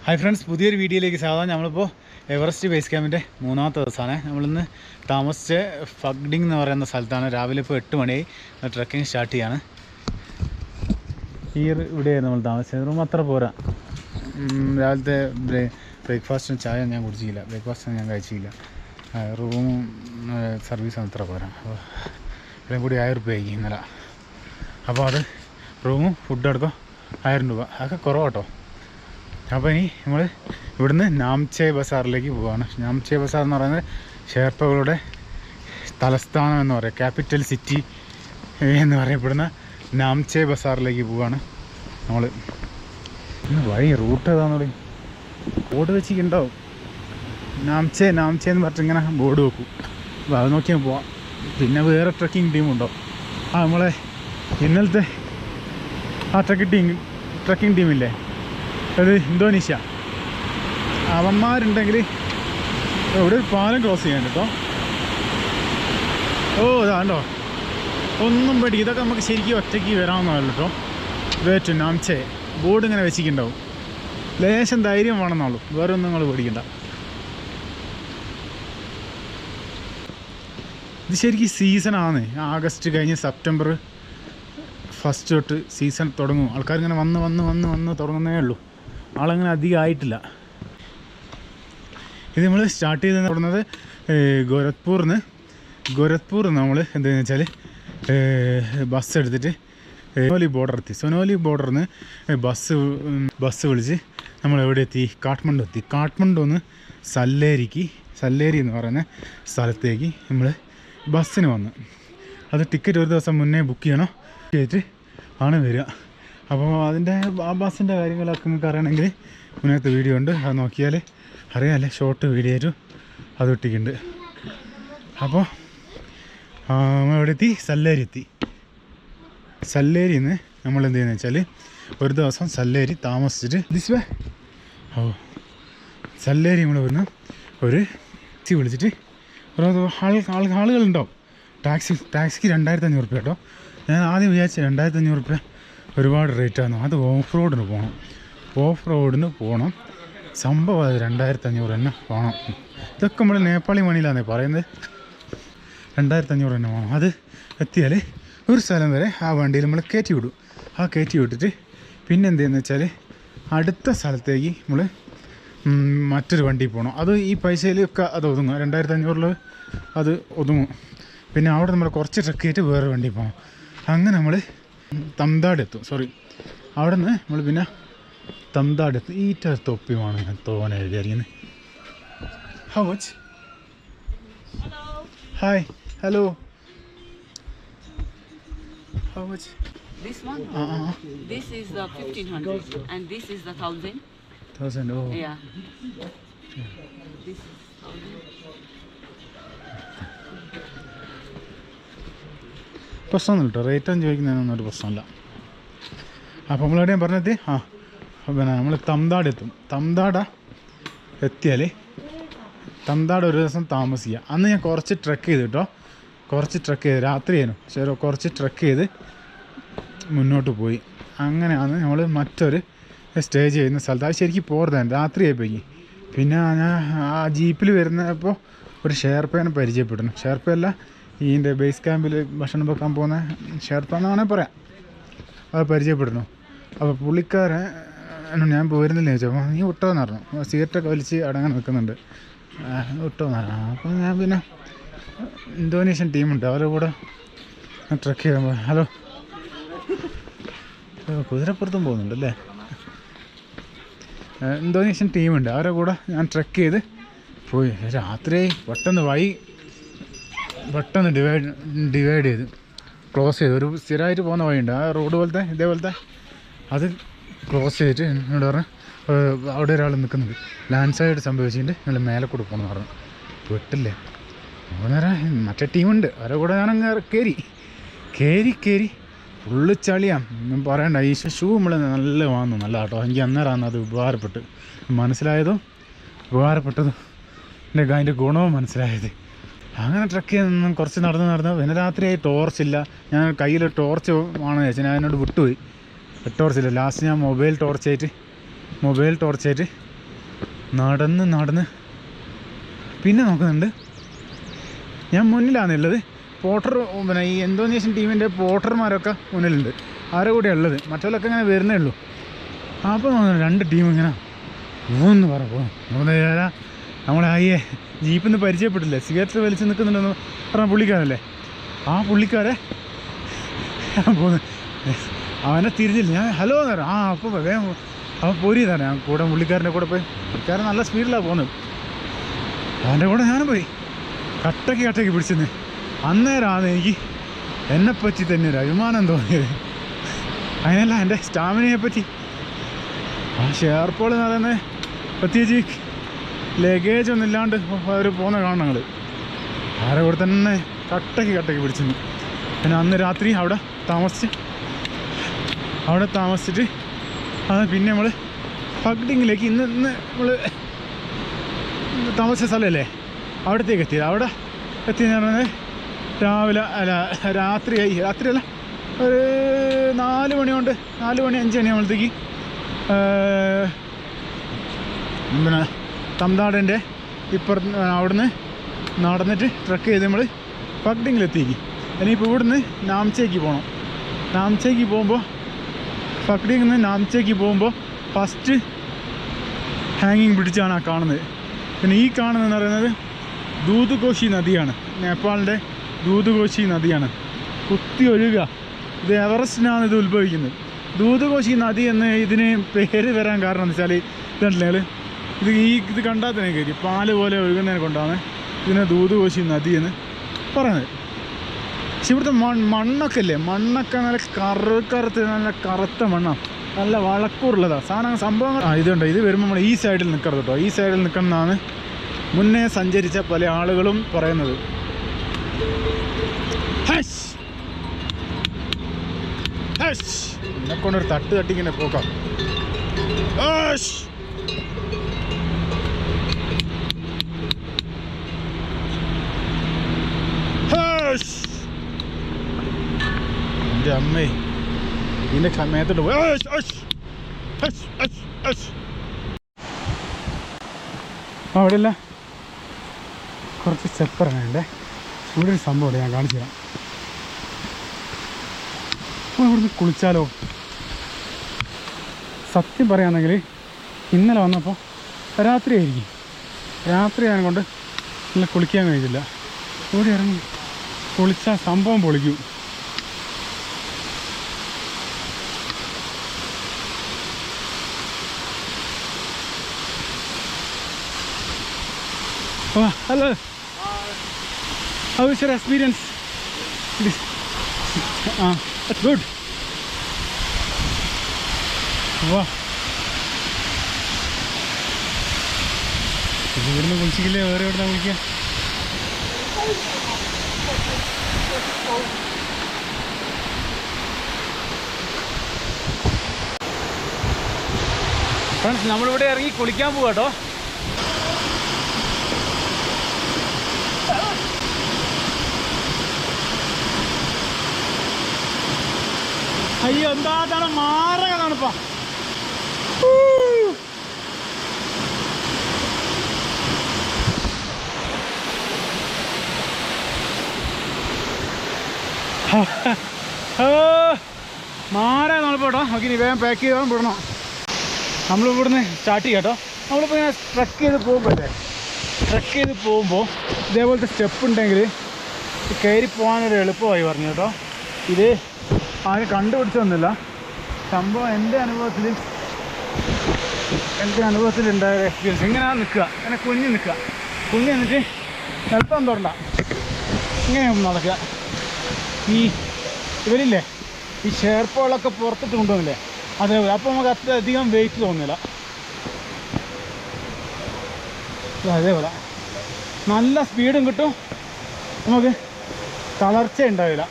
Hi friends, പുതിയൊരു വീഡിയോയിലേക്ക് സ്വാഗതം. നമ്മളിപ്പോൾ എവറസ്റ്റ് ബേസ് ക്യാമ്പിൻ്റെ മൂന്നാമത്തെ ദിവസമാണ്. നമ്മളിന്ന് താമസിച്ച ഫഗ്ഡിങ് എന്ന് പറയുന്ന സ്ഥലത്താണ്. രാവിലെ ഇപ്പോൾ 8 മണിയായി ട്രക്കിംഗ് സ്റ്റാർട്ട് ചെയ്യാണ്. ഇവിടെയായിരുന്നു നമ്മൾ താമസിച്ചത്. റൂം അത്ര പോരാ. രാവിലത്തെ ബ്രേക്ക്ഫാസ്റ്റും ചായ ഞാൻ കുടിച്ചില്ല, ബ്രേക്ക്ഫാസ്റ്റ് ഞാൻ കഴിച്ചില്ല. റൂമും സർവീസും അത്ര പോരാ. അപ്പോൾ എല്ലാം കൂടി 1000 രൂപയായി ഇന്നലെ. അപ്പോൾ അത് റൂമും ഫുഡ് അടക്കം 1000 രൂപ, അതൊക്കെ കുറവാട്ടോ. അപ്പോൾ ഇനി നമ്മൾ ഇവിടുന്ന് നാംചെ ബസാറിലേക്ക് പോവുകയാണ്. നാംചെ ബസാർ എന്ന് പറയുന്നത് ഷെർപ്പകളുടെ തലസ്ഥാനം എന്ന് പറയുക, ക്യാപിറ്റൽ സിറ്റി എന്ന് പറയപ്പെടുന്ന നാംചെ ബസാറിലേക്ക് പോവുകയാണ് നമ്മൾ. വഴി റൂട്ട് ഏതാണെന്ന് പറയും, ബോർഡ് വെച്ചിട്ടുണ്ടാവും. നാംചെ നാംചെ എന്ന് പറഞ്ഞിട്ട് ഇങ്ങനെ ബോർഡ് വെക്കും. അപ്പോൾ അത് നോക്കിയാൽ പോവാം. പിന്നെ വേറെ ട്രക്കിംഗ് ടീമുണ്ടോ? നമ്മളെ ഇന്നലത്തെ ട്രക്കിംഗ് ടീമില്ലേ, അത് ഇന്തോനേഷ്യ. അവന്മാരുണ്ടെങ്കിൽ ഇവിടെ ഒരു പാലം ക്രോസ് ചെയ്യാൻ കേട്ടോ. ഇതാണ്ടോ, ഒന്നും പേടി, ഇതൊക്കെ നമുക്ക് ശരിക്കും ഒറ്റയ്ക്ക് വരാമെന്നല്ല കേട്ടോ. വേറ്റു നാംചെ ബോർഡ് ഇങ്ങനെ വെച്ചിട്ടുണ്ടാവും. ലേശം ധൈര്യം വേണമെന്നുള്ളൂ, വേറെ ഒന്നും നിങ്ങൾ പേടിക്കണ്ട. ഇത് ശരിക്കും സീസണാണ്. ആഗസ്റ്റ് കഴിഞ്ഞ് സെപ്റ്റംബർ ഫസ്റ്റ് തൊട്ട് സീസൺ തുടങ്ങും. ആൾക്കാരിങ്ങനെ വന്ന് തുടങ്ങുന്നേ ഉള്ളൂ. ആളങ്ങനെ അധികം ആയിട്ടില്ല. ഇത് നമ്മൾ സ്റ്റാർട്ട് ചെയ്ത് തുടങ്ങുന്നത് ഗോരഖ്പൂർ നമ്മൾ എന്താണെന്ന് വെച്ചാൽ ബസ് എടുത്തിട്ട് സൊനോലി ബോർഡർ എത്തി. സൊനോലി ബോർഡറിൽ നിന്ന് ബസ് വിളിച്ച് നമ്മൾ എവിടെ എത്തി? കാഠ്മണ്ഡു എത്തി. കാഠ്മണ്ഡുന്ന് സല്ലേരി എന്ന് പറയുന്ന സ്ഥലത്തേക്ക് നമ്മൾ ബസ്സിന് വന്ന്. അത് ടിക്കറ്റ് ഒരു ദിവസം മുന്നേ ബുക്ക് ചെയ്യണം, ചെയ്തിട്ട് ആണ് വരിക. അപ്പോൾ അതിൻ്റെ ആ ബസ്സിൻ്റെ കാര്യങ്ങളൊക്കെ നമുക്ക് അറിയണമെങ്കിൽ മുന്നത്തെ വീഡിയോ ഉണ്ട്, അത് നോക്കിയാൽ അറിയാമല്ലേ. ഷോർട്ട് വീഡിയോ ആയിട്ടും അത് ഇട്ടിട്ടുണ്ട്. അപ്പോൾ എവിടെ എത്തി? സല്ലേരിയിൽ നിന്ന് നമ്മൾ എന്ത് ചെയ്യുന്നത് വെച്ചാൽ ഒരു ദിവസം സല്ലേരി താമസിച്ചിട്ട് സല്ലേരി നമ്മൾ വരുന്ന ഒരു ടാക്സി വിളിച്ചിട്ട് ആളുകളുണ്ടാവും. ടാക്സിക്ക് 2500 രൂപ കേട്ടോ. ഞാൻ ആദ്യം വിചാരിച്ചു 2500 രൂപ ഒരുപാട് റേറ്റാണ്. അത് ഓഫ് റോഡിന് പോകണം. സംഭവം അത് 2500 തന്നെ വേണം. ഇതൊക്കെ നമ്മൾ നേപ്പാളി മണിയിലാണേ പറയുന്നത്. 2500 തന്നെ വേണം. അത് എത്തിയാൽ ഒരു സ്ഥലം വരെ ആ വണ്ടിയിൽ നമ്മൾ കയറ്റി വിടും. ആ കയറ്റി വിട്ടിട്ട് പിന്നെ എന്ത് ചെയ്യുന്നത് വെച്ചാൽ അടുത്ത സ്ഥലത്തേക്ക് നമ്മൾ മറ്റൊരു വണ്ടി പോകണം. അത് ഈ പൈസയിലൊക്കെ അത് ഒതുങ്ങും. 2500 അത് ഒതുങ്ങും. പിന്നെ അവിടെ നമ്മൾ കുറച്ച് ട്രക്ക് ചെയ്തിട്ട് വേറെ വണ്ടി പോകണം. അങ്ങനെ നമ്മൾ തംതാട് എത്തും. അവിടെ നിന്ന് നമ്മൾ പിന്നെ തംതാട് എത്തും. ഈറ്റ തൊപ്പിയുമാണ് ഞാൻ തോനെ വിചാരിക്കുന്നത്. How much? Hi, hello. How much? This one? This is the 1500 and this is the 1000. 1000, oh. Yeah. This is 1000. പ്രശ്നമൊന്നുമില്ല കേട്ടോ, റേറ്റൊന്നും ചോദിക്കുന്നതിനൊന്നും ഒരു പ്രശ്നമില്ല. അപ്പോൾ നമ്മളെവിടെയും പറഞ്ഞെത്തി. പിന്നെ നമ്മൾ തംതാട് എത്തും. എത്തിയാൽ തംതാട് ഒരു ദിവസം താമസിക്കുക. അന്ന് ഞാൻ കുറച്ച് ട്രക്ക് ചെയ്ത് കേട്ടോ, രാത്രിയായിരുന്നു. ശരി, കുറച്ച് ട്രക്ക് ചെയ്ത് മുന്നോട്ട് പോയി. അങ്ങനെയാണ് നമ്മൾ മറ്റൊരു സ്റ്റേ ചെയ്യുന്ന സ്ഥലത്ത്. അത് ശരിക്കും പോരുന്നതാണ്, രാത്രിയായി പോയി. പിന്നെ ഞാൻ ആ ജീപ്പിൽ വരുന്നപ്പോൾ ഒരു ഷെർപ്പേനെ പരിചയപ്പെടുന്നു. ഷെർപ്പയല്ല, ഇതിൻ്റെ ബേസ് ക്യാമ്പിൽ ഭക്ഷണം വെക്കാൻ പോകുന്ന ഷെർപ്പ എന്ന് വേണമെങ്കിൽ പറയാം. അത് പരിചയപ്പെടുന്നു. അപ്പോൾ പുള്ളിക്കാരൻ ഞാൻ പോരുന്നില്ല ചോദിച്ചപ്പോൾ നീ വിട്ടോന്ന് പറഞ്ഞു. സിഗരറ്റൊക്കെ വലിച്ച് അടങ്ങാൻ നിൽക്കുന്നുണ്ട്. വിട്ടോന്ന് പറഞ്ഞു. അപ്പോൾ ഞാൻ പിന്നെ ഇന്തോനേഷ്യൻ ടീമുണ്ട്, അവരുടെ കൂടെ ട്രക്ക് ചെയ്യുമ്പോൾ ഹലോ കുതിരപ്പുറത്തും പോകുന്നുണ്ടല്ലേ. ഇന്തോനേഷ്യൻ ടീമുണ്ട്, അവരുടെ കൂടെ ഞാൻ ട്രക്ക് ചെയ്ത് പോയി. രാത്രി പെട്ടെന്ന് ഡിവൈഡ് ചെയ്ത് ക്ലോസ് ചെയ്ത് ഒരു സ്ഥിരമായിട്ട് പോകുന്ന വഴിയുണ്ട്, ആ റോഡ് പോലത്തെ ഇതേപോലത്തെ. അത് ക്ലോസ് ചെയ്തിട്ട് എന്നോട് പറഞ്ഞു അവിടെ ഒരാൾ നിൽക്കുന്നുണ്ട്, ലാൻഡ് സൈഡ് സംഭവിച്ചിട്ട് നല്ല മേലെ കൂടെ പോകണമെന്ന് പറഞ്ഞു. വിട്ടില്ലേ. അന്നേരം മറ്റേ ടീമുണ്ട്, അവരുടെ കൂടെ ഞാനങ്ങ് കയറി ഫുള്ള് ചളിയാണ്. ഒന്നും പറയണ്ട. ഈ ഷൂ നമ്മൾ നല്ല വാങ്ങുന്നു, നല്ല കേട്ടോ. എനിക്ക് അന്നേരമാണ് അത് ഉപകാരപ്പെട്ടതും അതിൻ്റെ ഗുണവും മനസ്സിലായത്. അങ്ങനെ ട്രക്ക് ചെയ്ത് കുറച്ച് നടന്ന് പിന്നെ രാത്രിയായി ടോർച്ചില്ല. ഞാൻ കയ്യിൽ ടോർച്ച് ആണ് വെച്ചാൽ ഞാൻ അതിനോട് വിട്ടുപോയി. ടോർച്ചില്ല. ലാസ്റ്റ് ഞാൻ മൊബൈൽ ടോർച്ചായിട്ട് നടന്ന് പിന്നെ നോക്കുന്നുണ്ട്. ഞാൻ മുന്നിലാണുള്ളത്. പോട്ടർ പിന്നെ ഈ ഇന്തോനേഷ്യൻ ടീമിൻ്റെ പോട്ടർമാരൊക്കെ മുന്നിലുണ്ട്. അവരെ കൂടെയാണ് ഉള്ളത്. മറ്റവരൊക്കെ ഇങ്ങനെ വരുന്നേ ഉള്ളൂ. അപ്പോൾ 2 ടീം ഇങ്ങനെ മൂന്ന് പോകും. നമ്മളെ അയ്യേ ജീപ്പിൽ നിന്ന് പരിചയപ്പെട്ടില്ലേ, സിഗരറ്റ് വലിച്ച് നിൽക്കുന്നുണ്ടെന്ന് പറഞ്ഞ പുള്ളിക്കാരല്ലേ, ആ പുള്ളിക്കാരെ പോകുന്നു. അവനെ തിരിഞ്ഞില്ല. ഞാൻ ഹലോ എന്ന് പറയാം. അപ്പോൾ വേഗം അവൻ പോരിയതാണ്. ഞാൻ കൂടെ പുള്ളിക്കാരൻ്റെ കൂടെ പോയി. പുള്ളിക്കാരൻ നല്ല സ്പീഡിലാണ് പോകുന്നത്. അവൻ്റെ കൂടെ ഞാനും പോയി. കട്ടയ്ക്ക് പിടിച്ചെന്ന്. അന്നേരമാണ് എനിക്ക് എന്നെപ്പറ്റി തന്നെ ഒരു അഭിമാനം തോന്നിയത്. അതിനല്ല എൻ്റെ സ്റ്റാമിനയെ പറ്റി. ആ ഷെയർപോൾ എന്ന് പറയുന്നത് പ്രത്യേകിച്ച് ലഗേജ് ഒന്നും ഇല്ലാണ്ട് അവർ പോകുന്ന കാണണം ഞങ്ങൾ. ആരെ കൂടെ തന്നെ കട്ടയ്ക്ക് പിടിച്ചെന്ന്. പിന്നെ അന്ന് രാത്രി അവിടെ താമസിച്ചിട്ട് അത് പിന്നെ നമ്മൾ പഗ്ഡിങ്ങിലേക്ക് ഇന്ന് നമ്മൾ താമസിച്ച സ്ഥലമല്ലേ അവിടത്തേക്ക് എത്തിയത്. അവിടെ എത്തിയെന്ന് പറഞ്ഞാൽ രാത്രിയല്ല ഒരു 4 മണി 5 മണി ആകുമ്പോഴത്തേക്ക് പിന്നെ തമിഴ്നാടിൻ്റെ അവിടുന്ന് നടന്നിട്ട് ട്രക്ക് ചെയ്ത് നമ്മൾ പഗ്ഡിങ്ങിലെത്തിക്ക്. ഇനിയിപ്പോൾ ഇവിടുന്ന് നാംചേക്ക് പോകണം. നാംചേക്ക് പോകുമ്പോൾ പഗ്ഡിങ്ങിൽ നിന്ന് നാംചേക്ക് പോകുമ്പോൾ ഫസ്റ്റ് ഹാങ്ങിങ് ബ്രിഡ്ജാണ് ആ കാണുന്നത്. പിന്നെ ഈ കാണുന്നതെന്ന് പറയുന്നത് ദൂദ്കോശി നദിയാണ്. നേപ്പാളിൻ്റെ ദൂദ്കോശി നദിയാണ്. കുത്തി ഒഴുകുക. ഇത് എവറസ്റ്റിനാണ് ഇത് ഉത്ഭവിക്കുന്നത്. ദൂദ്കോശി നദി എന്ന് ഇതിന് പേര് വരാൻ കാരണം എന്ന് വെച്ചാൽ ഇതുണ്ടല്ലേ, ഇത് കണ്ടാൽ തന്നെ കയറി പാല് പോലെ ഒഴുകുന്നതിനെ കൊണ്ടാണ് ഇതിനെ ദൂദ്കോശി നദി എന്ന് പറയുന്നത്. പക്ഷെ ഇവിടുത്തെ മണ്ണൊക്കെ ഇല്ലേ, മണ്ണൊക്കെ നല്ല കറുത്ത് നല്ല കറുത്ത മണ്ണാണ്, നല്ല വളക്കൂറുള്ളതാണ് സംഭവങ്ങൾ. ഇതുണ്ട്. ഇത് വരുമ്പോൾ നമ്മൾ ഈ സൈഡിൽ നിൽക്കരുത് കേട്ടോ. ഈ സൈഡിൽ നിൽക്കണമെന്നാണ് മുന്നേ സഞ്ചരിച്ച പല ആളുകളും പറയുന്നത്. എന്നെക്കൊണ്ടൊരു തട്ടിങ്ങനെ പോക്കാം. എൻ്റെ അമ്മേ ഇതിൻ്റെ സമയത്തോട്ട് പോയി. അവിടെയല്ല കുറച്ച് സ്റ്റെപ്പ് ഇറങ്ങാനുണ്ടേ. ഇവിടെ ഒരു സംഭവമുണ്ട്, ഞാൻ കാണിച്ചു തരാം. അപ്പോൾ ഇവിടുന്ന് കുളിച്ചാലോ? സത്യം പറയുകയാണെങ്കിൽ ഇന്നലെ വന്നപ്പോൾ രാത്രിയായിരിക്കും. രാത്രി ആയതുകൊണ്ട് നല്ല കുളിക്കാൻ കഴിയില്ല. ഇവിടെ ഇറങ്ങി കുളിച്ചാൽ സംഭവം പൊളിക്കും. Oh, hello. How is your experience? That's good. Wow. ഇവിടുന്ന് കുളിച്ചില്ലേ, വേറെ എവിടെ കുളിക്കുക? ഫ്രണ്ട്സ്, നമ്മളിവിടെ ഇറങ്ങി കുളിക്കാൻ പോവാ കേട്ടോ. അയ്യോ, എന്താ മാറക തണുപ്പാ. മാറക തണുപ്പ് കേട്ടോ. നമുക്ക് ഇനി വേഗം പാക്ക് ചെയ്താൽ വിടണം. നമ്മളിവിടുന്ന് സ്റ്റാർട്ട് ചെയ്യാം കേട്ടോ. നമ്മളിപ്പോൾ ഇങ്ങനെ ട്രക്ക് ചെയ്ത് പോകുമ്പോൾ ഇതേപോലത്തെ സ്റ്റെപ്പ് ഉണ്ടെങ്കിൽ കയറി പോകാനൊരു എളുപ്പമായി പറഞ്ഞു കേട്ടോ. ഇത് ആരും കണ്ടുപിടിച്ചൊന്നുമില്ല. സംഭവം എൻ്റെ അനുഭവത്തിലുണ്ടായ എക്സ്പീരിയൻസ്. ഇങ്ങനെ നിൽക്കുക, ഇങ്ങനെ കുഞ്ഞ് നിന്നിട്ട് ചിലപ്പം തൊണ്ട ഇങ്ങനെ നടക്കുക. ഇവരില്ലേ ഈ ഷെയർപോളൊക്കെ പുറത്തിട്ട് കൊണ്ടുവന്നില്ലേ, അതേപോലെ. അപ്പോൾ നമുക്ക് അത്രയധികം വെയിറ്റ് തോന്നില്ല. അതേപോലെ നല്ല സ്പീഡും കിട്ടും, നമുക്ക് തളർച്ച ഉണ്ടാവില്ല.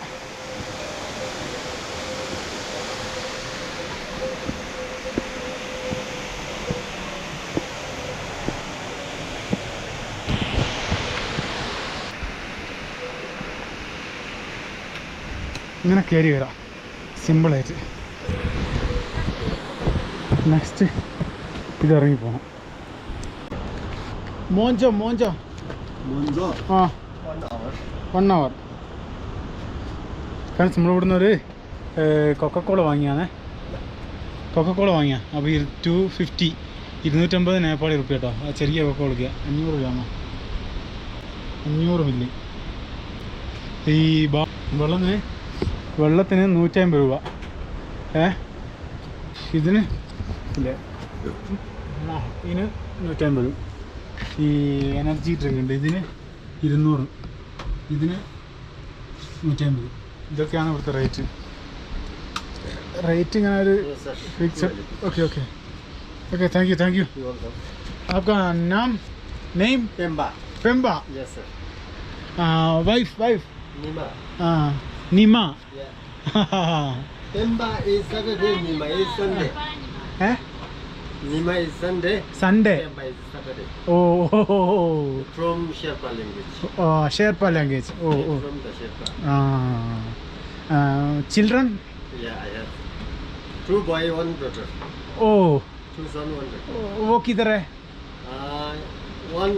ഇങ്ങനെ കയറി വരാം സിമ്പിളായിട്ട്. നെക്സ്റ്റ് ഇതിറങ്ങി പോകണം. മോഞ്ചോ ആ 1 hour. ഫ്രണ്ട്സ് നമ്മളിവിടുന്ന് ഒരു കൊക്കക്കോള വാങ്ങിയാണേ. കൊക്കക്കോള വാങ്ങിയാ. അപ്പോൾ 250 250 നേപ്പാളി റുപ്യ കേട്ടോ. ആ ചെറിയ കൊക്കക്കോളയ്ക്ക് 500 രൂപ 500 മില്ലി. ഈ വെള്ളത്തിന് 150 രൂപ. ഇതിന് ഇല്ലേ ഇതിന് 150. ഈ എനർജി ഡ്രിങ്ക് ഉണ്ട്, ഇതിന് 200, ഇതിന് 150. ഇതൊക്കെയാണ് ഇവിടുത്തെ റേറ്റ് ഇങ്ങനെ ഒരു ഫിക്സഡ്. Okay thank you. आपका नाम name? Pemba. Yes sir. Wife Nima. Nima. Pemba is Saturday, Nima is Sunday. Nima is Sunday. Pemba is Saturday. From Sherpa language. Sherpa language. From the Sherpa. Children? Yeah, I have 2 boy, 1 daughter. 2 son, 1 daughter. वो किधर है? One.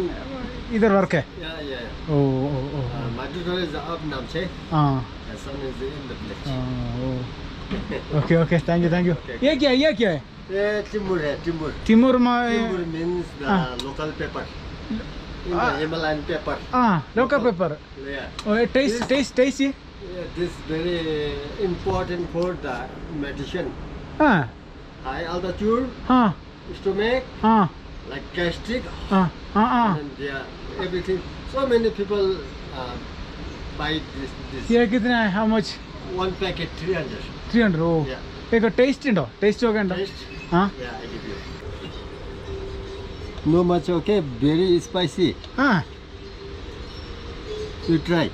इधर work है. Yeah. My daughter is up Namche. My son is in the village. Okay thank you. ये क्या है? Timur है. Timur Timur means the local pepper. In the Himalayan pepper. local pepper. Yeah. Taste. Yeah, this very important for the medicine. High altitude. Stomach. Like gastric. And everything. So many people buy this. ये कितना है? How much? 1 packet 300. 300. Yeah. एक test उണ്ടോ? Test ഒക്കെ ഉണ്ടോ? Taste? Yeah, I give you. No much, okay? Very spicy. You try.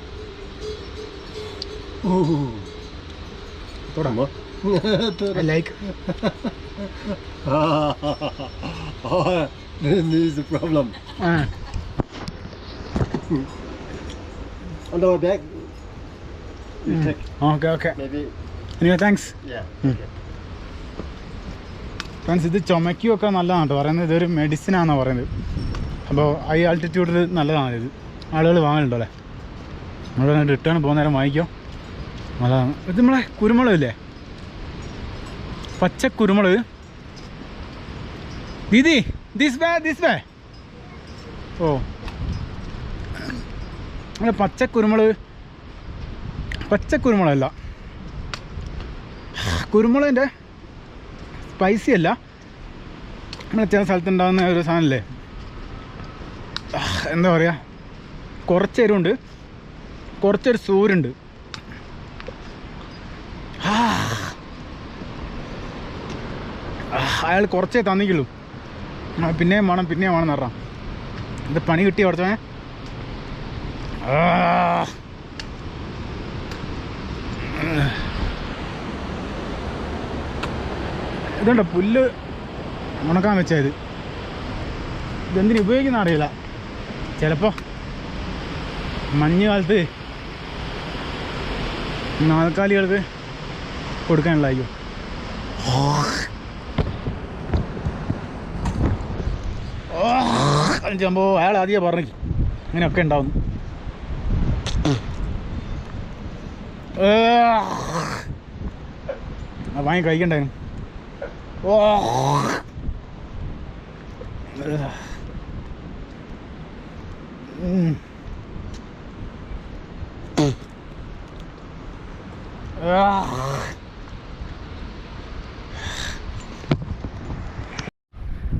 थोड़ा I like. This is the problem. On our back. You take. Okay. Maybe. Anyway, thanks. Yeah. Friends ഇത് ചുമയ്ക്കുമൊക്കെ നല്ലതാണ് കേട്ടോ പറയുന്നത്. ഇതൊരു മെഡിസിനാണെന്നാണ് പറയുന്നത്. അപ്പോൾ ഹൈ ആൾട്ടിറ്റ്യൂഡിൽ നല്ലതാണ് ഇത്. ആളുകൾ വാങ്ങലുണ്ടോ അല്ലേ? നമ്മൾ റിട്ടേൺ പോകുന്ന നേരം വാങ്ങിക്കോ, നല്ലതാണ്. ഇത് നമ്മളെ കുരുമുളക് ഇല്ലേ, പച്ച കുരുമുളക്. ദീദി ദിസ് വേ നമ്മളെ പച്ചക്കുരുമുളകല്ല, കുരുമുളകിൻ്റെ സ്പൈസി അല്ല, നമ്മളെ ചില സ്ഥലത്തുണ്ടാകുന്ന ഒരു സാധനമല്ലേ, എന്താ പറയുക, കുറച്ച് എരിവുണ്ട്, കുറച്ചൊരു സൂരുണ്ട്. അയാൾ കുറച്ചേ തന്നിക്കുള്ളൂ, പിന്നെയും വേണം എന്ന് പറഞ്ഞാൽ ഇത് പണി കിട്ടി കുറച്ചേ. ഇതുണ്ടോ പുല്ല് ഉണക്കാൻ വെച്ചാൽ ഇതെന്തിനു ഉപയോഗിക്കുന്ന അറിയില്ല. ചിലപ്പോൾ മഞ്ഞ് കാലത്ത് നാൽക്കാലികൾക്ക് കൊടുക്കാനുള്ളതായിരിക്കും. സംഭവം അയാൾ ആദ്യം പറഞ്ഞു ഇങ്ങനെയൊക്കെ ഉണ്ടാവും. വാങ്ങി കഴിക്കണ്ടായിരുന്നു.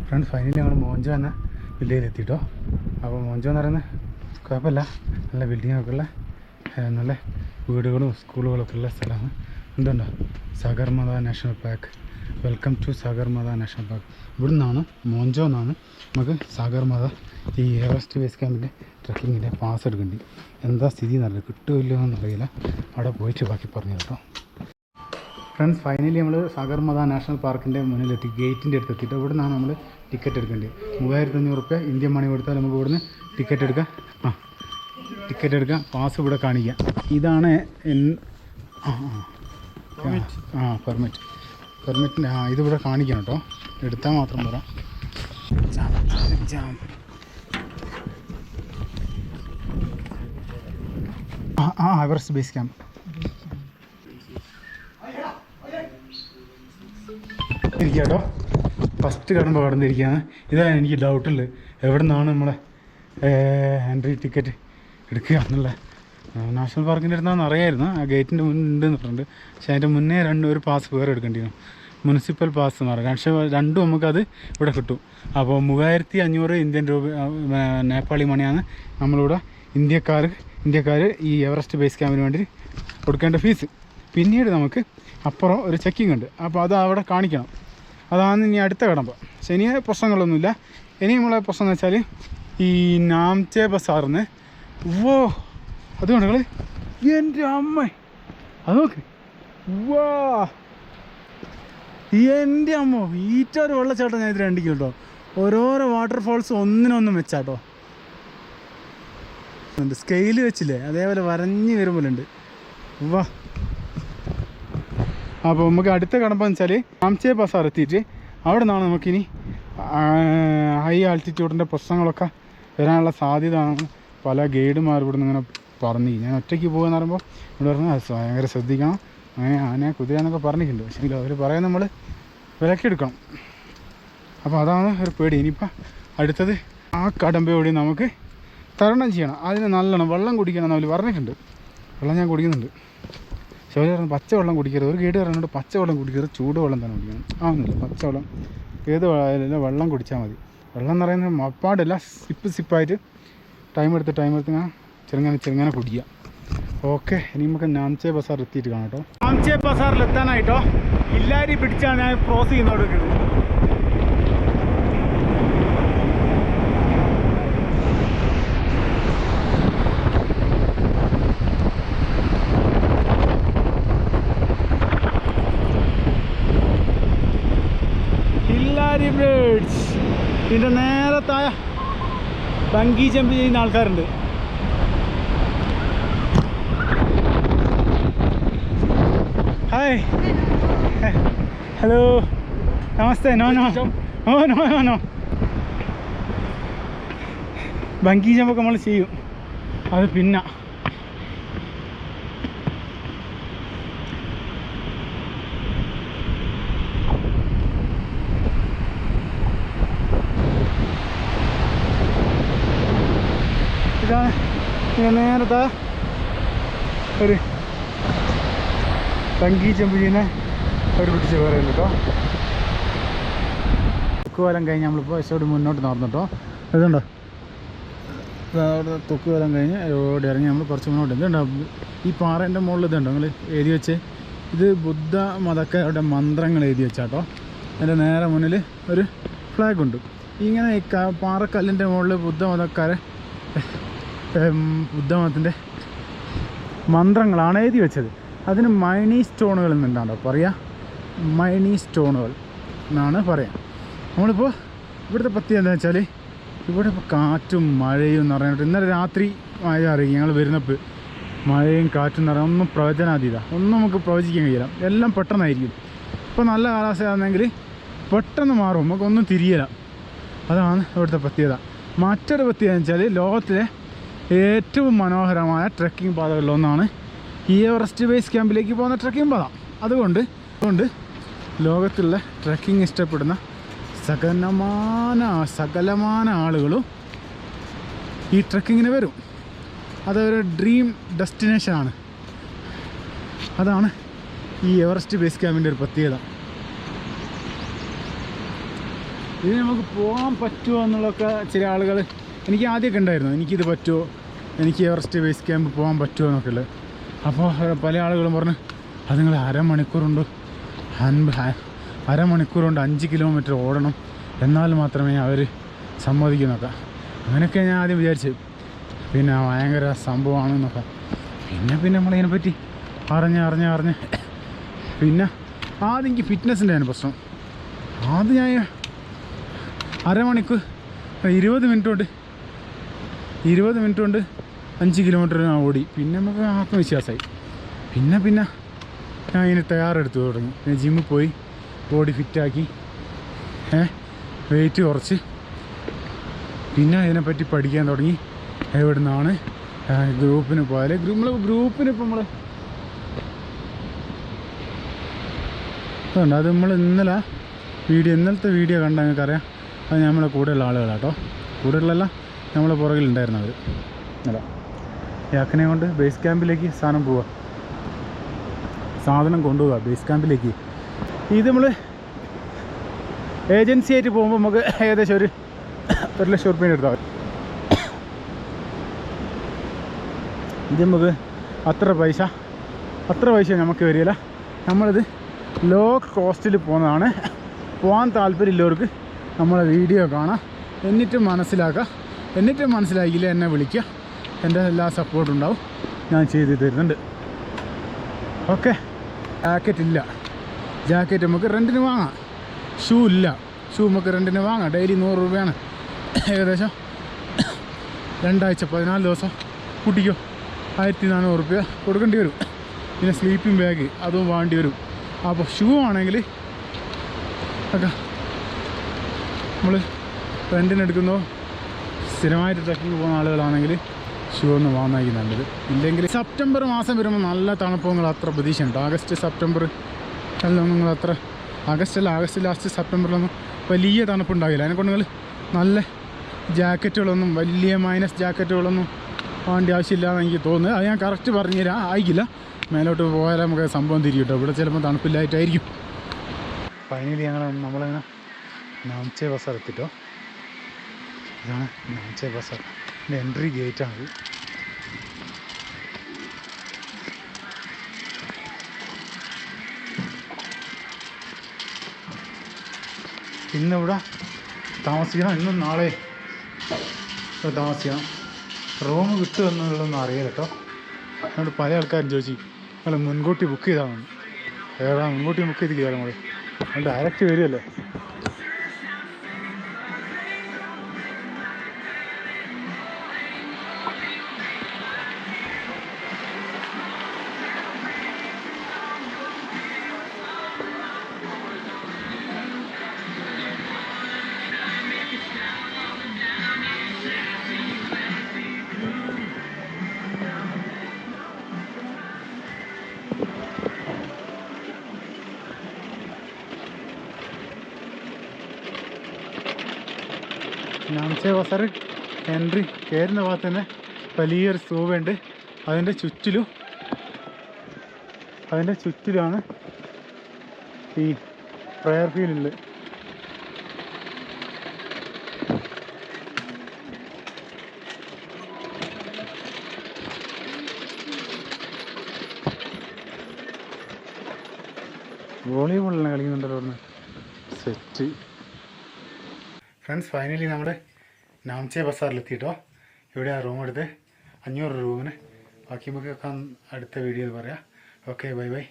ഫ്രണ്ട്സ് ഫൈനലി ഞങ്ങൾ മോഞ്ചോ എന്ന വില്ലയിലെത്തിട്ടോ. അപ്പോൾ മോഞ്ചോ എന്ന് പറയുന്നത് കുഴപ്പമില്ല, നല്ല ബിൽഡിങ്ങൊക്കെ ഉള്ള നല്ല വീടുകളും സ്കൂളുകളൊക്കെ ഉള്ള സ്ഥലമാണ്. എന്തുണ്ടോ Sagarmatha national park. Welcome to Sagarmatha national park. ഇവിടെ നിന്നാണ് മോഞ്ചോ എന്നാണ് നമുക്ക് സാഗർമാതാ ഈ എവറസ്റ്റ് ബേസ് ക്യാമ്പിൻ്റെ ട്രക്കിങ്ങിൻ്റെ പാസ് എടുക്കേണ്ടി. എന്താ സ്ഥിതി എന്നറിയില്ല, കിട്ടുമില്ലോ എന്നറിയില്ല. അവിടെ പോയിട്ട് ബാക്കി പറഞ്ഞു കേട്ടോ. ഫ്രണ്ട്സ് ഫൈനലി നമ്മൾ സാഗർമാതാ നാഷണൽ പാർക്കിൻ്റെ മുന്നിലെത്തി, ഗേറ്റിൻ്റെ അടുത്ത് എത്തിയിട്ട് ഇവിടെ നിന്നാണ് നമ്മൾ ടിക്കറ്റ് എടുക്കേണ്ടത്. 3500 റുപ്യ ഇന്ത്യൻ മണി കൊടുത്താൽ നമുക്ക് ഇവിടുന്ന് ടിക്കറ്റ് എടുക്കാം. പാസ് ഇവിടെ കാണിക്കാം. ഇതാണ് പെർമിറ്റിൻ്റെ ഇതിവിടെ കാണിക്കണം കേട്ടോ, എടുത്താൽ മാത്രം പോരാ. Everest base camp. ഇരിക്കാട്ടോ, ഫസ്റ്റ് കടമ്പ് കടന്നിരിക്കുകയാണ്. ഇതാണ് എനിക്ക് ഡൗട്ടുള്ളത്, എവിടെ നിന്നാണ് നമ്മളെ എൻട്രി ടിക്കറ്റ് എടുക്കുക എന്നുള്ള. നാഷണൽ പാർക്കിൻ്റെ അടുത്താണെന്ന് അറിയായിരുന്നു, ആ ഗേറ്റിൻ്റെ മുന്നുണ്ടെന്ന് പറഞ്ഞിട്ടുണ്ട്. പക്ഷേ അതിൻ്റെ മുന്നേ ഒരു പാസ് വേറെ എടുക്കേണ്ടിയിരുന്നു, മുനിസിപ്പൽ പാസ് എന്ന് പറയാം. പക്ഷേ രണ്ടും നമുക്കത് ഇവിടെ കിട്ടും. അപ്പോൾ 3500 ഇന്ത്യൻ രൂപ നേപ്പാളി മണിയാണ് നമ്മളിവിടെ ഇന്ത്യക്കാർ ഈ എവറസ്റ്റ് ബേസ് ക്യാമ്പിന് വേണ്ടി കൊടുക്കേണ്ട ഫീസ്. പിന്നീട് നമുക്ക് അപ്പുറം ഒരു ചെക്കിംഗ് ഉണ്ട്, അപ്പോൾ അത് അവിടെ കാണിക്കണം. അതാണ് ഇനി അടുത്ത കടമ്പ. പക്ഷേ ഇനി പ്രശ്നങ്ങളൊന്നുമില്ല. ഇനി നമ്മളെ പ്രശ്നം എന്ന് വെച്ചാൽ ഈ നാംചെ ബസാറിന് അതുകൊണ്ട് നിങ്ങൾ എൻ്റെ അമ്മ അത് നോക്ക്, എൻ്റെ അമ്മ ഈറ്റൊരു വെള്ളച്ചാട്ടം ഞാൻ ഇത് കണ്ടിക്കും കേട്ടോ. ഓരോരോ വാട്ടർഫോൾസ് ഒന്നിനൊന്നും വെച്ചാട്ടോ, സ്കെയില് വെച്ചില്ലേ അതേപോലെ വരഞ്ഞ് വരുമ്പോലുണ്ട്. അപ്പോൾ നമുക്ക് അടുത്ത കടമ്പെന്ന് വെച്ചാൽ നാംചെ ബസാർ എത്തിയിട്ട് അവിടെ നിന്നാണ് നമുക്കിനി ഹൈ ആൾട്ടിറ്റ്യൂഡിൻ്റെ പ്രശ്നങ്ങളൊക്കെ വരാനുള്ള സാധ്യത ആണ് പല ഗൈഡുമാർ ഇവിടെ നിന്ന് ഇങ്ങനെ പറഞ്ഞു. ഞാൻ ഒറ്റയ്ക്ക് പോകുമെന്ന് പറയുമ്പോൾ ഇവിടെ പറഞ്ഞാൽ ഭയങ്കര ശ്രദ്ധിക്കണം, അങ്ങനെ ആന കുതിര എന്നൊക്കെ പറഞ്ഞിട്ടുണ്ട്. പക്ഷേ അവർ പറയാൻ നമ്മൾ വിലക്കെടുക്കണം. അപ്പോൾ അതാണ് ഒരു പേടി. ഇനിയിപ്പോൾ അടുത്തത് ആ കടമ്പയോടെ നമുക്ക് തരണം ചെയ്യണം. അതിന് നല്ലോണം വെള്ളം കുടിക്കണം എന്ന് അവർ പറഞ്ഞിട്ടുണ്ട്. വെള്ളം ഞാൻ കുടിക്കുന്നുണ്ട്. പക്ഷേ അവർ പറഞ്ഞു പച്ചവെള്ളം കുടിക്കരുത്. ഒരു ഗൈഡ് പറഞ്ഞിട്ട് പച്ചവെള്ളം കുടിക്കരുത്, ചൂടുവെള്ളം തന്നെ കുടിക്കണം. ആവുന്നില്ല, പച്ചവെള്ളം ഏത് വെള്ളം കുടിച്ചാൽ മതി. വെള്ളം എന്ന് പറയുന്നത് മപ്പാടില്ല, സിപ്പായിട്ട് ടൈം എടുത്ത് ചെറുങ്ങനെ കുടിക്കുക. ഓക്കെ, ഇനി നമുക്ക് നാംചെ ബസാർ എത്തിയിട്ട് കാണാം കേട്ടോ. നാംചെ ബസാറിൽ എത്താനായിട്ടോ ഇല്ലാരി പിടിച്ചാണ് ഞാൻ ക്രോസ് ചെയ്യുന്നോടുക്കുന്നത്. Hillary bridge. ഇതിൻ്റെ നേരത്തായ ബങ്കി ജമ്പ് ചെയ്യുന്ന ആൾക്കാരുണ്ട്. ഹായ്, ഹലോ, നമസ്തേ. നോ ബങ്കി ജമ്പൊക്കെ നമ്മൾ ചെയ്യും, അത് പിന്നെ ഇതാണ് നേരത്തെ ഒരു ബങ്കി ജമ്പ് ചെയ്യുന്ന ഒരു പിടിച്ച് പറയുന്നു കേട്ടോ. തൊക്കുവലം കഴിഞ്ഞ് നമ്മളിപ്പോൾ എസോട് മുന്നോട്ട് നടന്നിട്ടോ. ഇതുണ്ടോ, അവിടെ തൊക്കുവലം കഴിഞ്ഞ് ഓടി ഇറങ്ങി നമ്മൾ കുറച്ച് മുന്നോട്ട്. ഇതുണ്ടോ ഈ പാറേൻ്റെ മുകളിൽ ഇതുണ്ടോ നിങ്ങൾ എഴുതി വെച്ച്, ഇത് ബുദ്ധ മതക്കാരുടെ മന്ത്രങ്ങൾ എഴുതി വെച്ചാട്ടോ. അതിൻ്റെ നേരെ മുന്നിൽ ഒരു ഫ്ലാഗ് ഉണ്ട്. ഇങ്ങനെ പാറക്കല്ലിൻ്റെ മുകളിൽ ബുദ്ധമതത്തിൻ്റെ മന്ത്രങ്ങളാണ് എഴുതി വെച്ചത്. അതിന് മൈനി സ്റ്റോണുകൾ എന്നുണ്ടാണോ പറയുക, മൈനി സ്റ്റോണുകൾ എന്നാണ് പറയാം. നമ്മളിപ്പോൾ ഇവിടുത്തെ പറ്റി എന്താണെന്ന് വെച്ചാൽ ഇവിടെ ഇപ്പോൾ കാറ്റും മഴയും എന്ന് പറഞ്ഞിട്ട് ഇന്നലെ രാത്രി മഴ അറിയും. ഞങ്ങൾ വരുന്നപ്പോൾ മഴയും കാറ്റും എന്ന് പറഞ്ഞാൽ ഒന്നും പ്രവചനാതീത, ഒന്നും നമുക്ക് പ്രവചിക്കാൻ കഴിയില്ല. എല്ലാം പെട്ടെന്നായിരിക്കും. ഇപ്പോൾ നല്ല കാലാവസ്ഥയാണെങ്കിൽ പെട്ടെന്ന് മാറും, നമുക്കൊന്നും തിരിയില്ല. അതാണ് ഇവിടുത്തെ പ്രത്യേകത. മറ്റൊരു പ്രത്യേകത എന്ന് വെച്ചാൽ ലോകത്തിലെ ഏറ്റവും മനോഹരമായ ട്രെക്കിംഗ് പാതകളിലൊന്നാണ് ഈ എവറസ്റ്റ് ബേസ് ക്യാമ്പിലേക്ക് പോകുന്ന ട്രെക്കിംഗ് പാത. അതുകൊണ്ട് ലോകത്തുള്ള ട്രെക്കിംഗ് ഇഷ്ടപ്പെടുന്ന സകലമാന ആളുകളും ഈ ട്രെക്കിങ്ങിന് വരും. അതൊരു ഡ്രീം ഡെസ്റ്റിനേഷനാണ്. അതാണ് ഈ എവറസ്റ്റ് ബേസ് ക്യാമ്പിൻ്റെ ഒരു പ്രത്യേകത. ഇത് നമുക്ക് പോകാൻ പറ്റുമോ എന്നുള്ളതൊക്കെ ചില ആളുകൾ, എനിക്ക് ആദ്യമൊക്കെ ഉണ്ടായിരുന്നു, എനിക്കിത് പറ്റുമോ, എനിക്ക് എവറസ്റ്റ് ബേസ് ക്യാമ്പ് പോകാൻ പറ്റുമോ എന്നൊക്കെ ഉള്ളത്. അപ്പോൾ പല ആളുകളും പറഞ്ഞു അത് നിങ്ങൾ അരമണിക്കൂറുണ്ട് 5 കിലോമീറ്റർ ഓടണം, എന്നാൽ മാത്രമേ അവർ സമ്മതിക്കുന്നൊക്കെ. അങ്ങനെയൊക്കെ ഞാൻ ആദ്യം വിചാരിച്ചു. പിന്നെ ഭയങ്കര സംഭവമാണെന്നൊക്കെ. പിന്നെ നമ്മളതിനെപ്പറ്റി അറിഞ്ഞ് പിന്നെ ആദ്യം എനിക്ക് ഫിറ്റ്നസ്സിൻ്റെ ആണ് പ്രശ്നം. ആദ്യം ഞാൻ അരമണിക്കൂർ 20 മിനിറ്റ് കൊണ്ട് 5 കിലോമീറ്റർ ഞാൻ ഓടി. പിന്നെ നമുക്ക് ആത്മവിശ്വാസമായി. പിന്നെ ഞാൻ ഇതിന് തയ്യാറെടുത്ത് തുടങ്ങി. പിന്നെ ജിമ്മിൽ പോയി ബോഡി ഫിറ്റാക്കി വെയിറ്റ് കുറച്ച് പിന്നെ അതിനെപ്പറ്റി പഠിക്കാൻ തുടങ്ങി. എവിടെ നിന്നാണ് ഗ്രൂപ്പിന് പോയാൽ ഗ്രൂപ്പിന് ഇപ്പം നമ്മൾ അത് നമ്മൾ ഇന്നലത്തെ വീഡിയോ കണ്ട നിങ്ങൾക്കറിയാം. അത് നമ്മളെ കൂടെയുള്ള ആളുകളാട്ടോ. കൂടെയുള്ളല്ല, നമ്മളെ പുറകിലുണ്ടായിരുന്നവർ. അല്ല, യാക്കിനെ കൊണ്ട് ബേസ് ക്യാമ്പിലേക്ക് സാധനം കൊണ്ടുപോവുക ബേസ് ക്യാമ്പിലേക്ക്. ഇത് നമ്മൾ ഏജൻസി ആയിട്ട് പോകുമ്പോൾ നമുക്ക് ഏകദേശം ഒരു 1,00,000 റുപ്യേൻ്റെ എടുത്താൽ മതി. ഇത് നമുക്ക് അത്ര പൈസ നമുക്ക് വരില്ല. നമ്മളിത് ലോ കോസ്റ്റിൽ പോകുന്നതാണ്. പോകാൻ താല്പര്യമുള്ളവർക്ക് നമ്മളെ വീഡിയോ കാണാം, എന്നിട്ട് മനസ്സിലാക്കിയില്ല എന്നെ വിളിക്കുക. എൻ്റെ എല്ലാ സപ്പോർട്ടും ഉണ്ടാവും, ഞാൻ ചെയ്ത് തരുന്നുണ്ട്. ഓക്കെ. ജാക്കറ്റ് നമുക്ക് റെൻറ്റിന് വാങ്ങാം. ഷൂ നമുക്ക് റെൻറ്റിന് വാങ്ങാം. ഡെയിലി 100 രൂപയാണ്. ഏകദേശം 2 ആഴ്ച 14 ദിവസം കുട്ടിക്കോ 1,400 റുപ്യ കൊടുക്കേണ്ടി വരും. പിന്നെ സ്ലീപ്പിംഗ് ബാഗ് അതും വേണ്ടി വരും. അപ്പോൾ ഷൂ ആണെങ്കിൽ ഒക്കെ നമ്മൾ റെൻറ്റിനെടുക്കുന്നോ സ്ഥിരമായിട്ട് ട്രക്കിങ് പോകുന്ന ആളുകളാണെങ്കിൽ ഷൂ ഒന്ന് വാങ്ങാനായിരിക്കും നല്ലത്. ഇല്ലെങ്കിൽ സെപ്റ്റംബർ മാസം വരുമ്പോൾ നല്ല തണുപ്പ് നിങ്ങൾ അത്ര പ്രതീക്ഷയുണ്ട്. ആഗസ്റ്റ് സെപ്റ്റംബർ എല്ലാം നിങ്ങൾ അത്ര ആഗസ്റ്റ് ലാസ്റ്റ് സെപ്റ്റംബറിലൊന്നും വലിയ തണുപ്പുണ്ടാകില്ല. അതിനെക്കൊണ്ട് നിങ്ങൾ നല്ല ജാക്കറ്റുകളൊന്നും വലിയ മൈനസ് ജാക്കറ്റുകളൊന്നും വേണ്ട ആവശ്യമില്ലാന്ന് എനിക്ക് തോന്നുന്നത്. അത് ഞാൻ കറക്റ്റ് പറഞ്ഞുതരാം. ആയിക്കില്ല, മേലോട്ട് പോയാൽ നമുക്ക് സംഭവം തിരിയും കേട്ടോ. ഇവിടെ ചിലപ്പോൾ തണുപ്പില്ലായിട്ടായിരിക്കും. ഫൈനലി നമ്മളിങ്ങനെ നാംചെ ബസാർ എത്തിട്ടോ. ഇതാണ് നാംചെ ബസാർ. ഇതിൻ്റെ എൻട്രി ഗേറ്റാണത്. ഇന്നിവിടെ താമസിക്കണം. ഇന്നും നാളെ താമസിക്കണം. റൂം കിട്ടും എന്നുള്ളതൊന്നും അറിയില്ല കേട്ടോ. അതുകൊണ്ട് പല ആൾക്കാരും ചോദിച്ചു നിങ്ങൾ മുൻകൂട്ടി ബുക്ക് ചെയ്താൽ മുൻകൂട്ടി ബുക്ക് ചെയ്തില്ല നമ്മൾ. അത് ഡയറക്റ്റ് വരുമല്ലേ. നാംചെ ബസാർ എൻട്രി കയറുന്ന ഭാഗത്ത് തന്നെ വലിയൊരു സ്തൂപുണ്ട്. അതിൻ്റെ ചുറ്റിലുമാണ് ഈ പ്രയർ ഫീൽഡിൽ. വോളിബോളെല്ലാം കളിക്കുന്നുണ്ടല്ലോ ഒന്ന് സെറ്റ്. ഫ്രണ്ട്സ്, ഫൈനലി നമ്മുടെ നാംചെ ബസാറിലെത്തിയിട്ടോ. ഇവിടെ റൂം എടുത്ത് 500 റൂമിന്. ബാക്കി നമുക്കൊക്കെ അടുത്ത വീഡിയോയിൽ പറയാം. Okay, by.